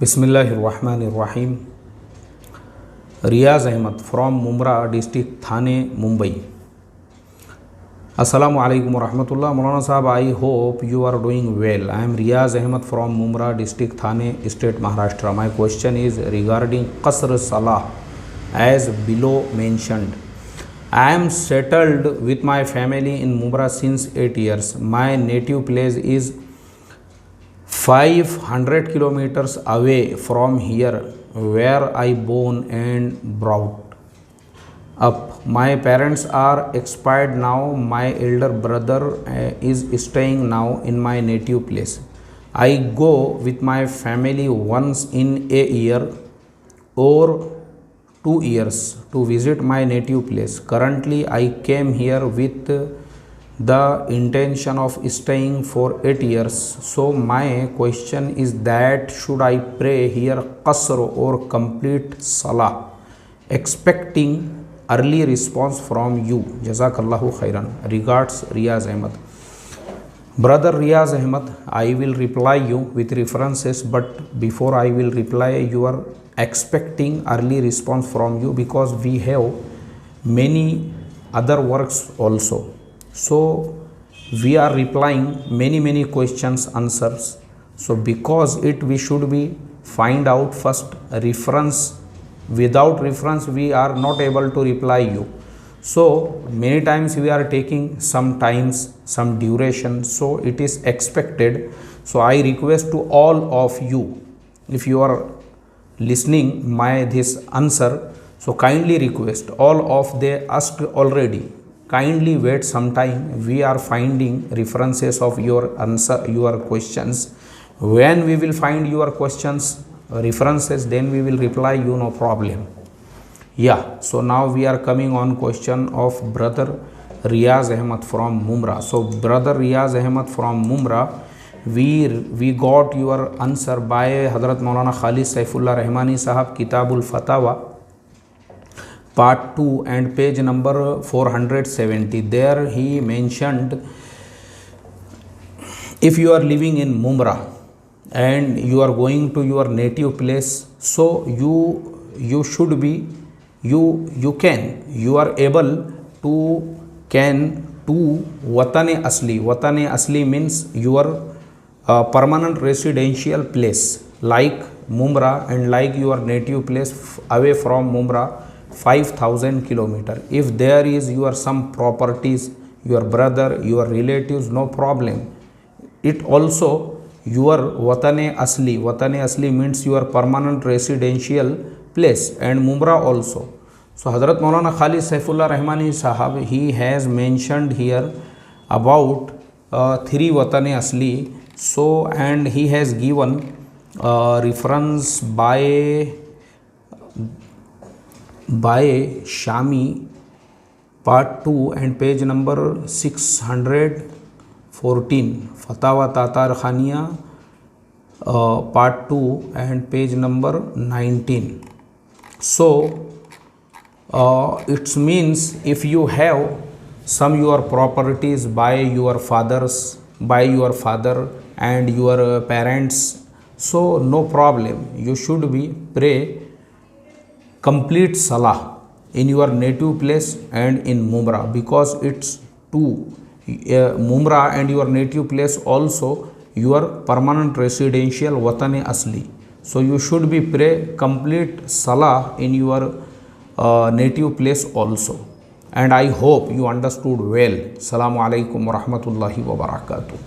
बिस्मिल्लाहिर्रहमानिर्रहीम। रियाज़ Ahmad from Mumbra district थाने मुंबई। अस्सलामु अलैकुम वरहमतुल्लाह। मौलाना साहब, I hope you are doing well. I am Riyaz Ahmed from Mumra district, Thane state, Maharashtra. My question is regarding Qasr Salah as below mentioned. I am settled with my family in Mumra since 8 years. My native place is 500 kilometers away from here where I born and brought up. My parents are expired now. My elder brother is staying now in my native place. I go with my family once in a year or 2 years to visit my native place. Currently I came here with the intention of staying for 8 years. So my question is that should I pray here qasr or complete salah? Expecting early response from you. Jazakallahu khairan. Regards, Riyaz Ahmed. Brother Riyaz Ahmed, I will reply you with references, but before I will reply, you are expecting early response from you because we have many other works also. So we are replying many questions, answers. So because it we should be find out first reference. Without reference we are not able to reply you. So many times we are taking some times, some duration, so it is expected. So I request to all of you, if you are listening my this answer, so kindly request, all of they asked already, kindly wait some time. We are finding references of your answer, your questions. When we will find your questions references, then we will reply you, no problem. Yeah, so now we are coming on question of brother Riyaz Ahmed from Mumra. So brother Riyaz Ahmed from Mumra, we got your answer by Hazrat Maulana Khalid Saifullah Rahmani Sahab, Kitabul Fatawa, part 2 and page number 470. There he mentioned, if you are living in Mumra and you are going to your native place, so you should be, you are able to Watane Asli. Watane Asli means your permanent residential place, like Mumra and like your native place away from Mumra 5,000 kilometers. If there is your some properties, your brother, your relatives, no problem. It also your Watane Asli. Watane Asli means your permanent residential place, and Mumra also. So Hazrat Maulana Khalid Saifullah Rahmani Sahab, he has mentioned here about 3 Watane Asli. So and he has given reference by Shami, part 2 and page number 614, Fatawa Tatar Khania, part 2 and page number 19. So it means if you have some your properties by your father and your parents, so no problem, you should be pray complete salah in your native place and in Mumra, because it's two, Mumra and your native place also your permanent residential Watane Asli. So you should be pray complete salah in your native place also. And I hope you understood well. Assalamu alaikum wa rahmatullahi wa barakatuh.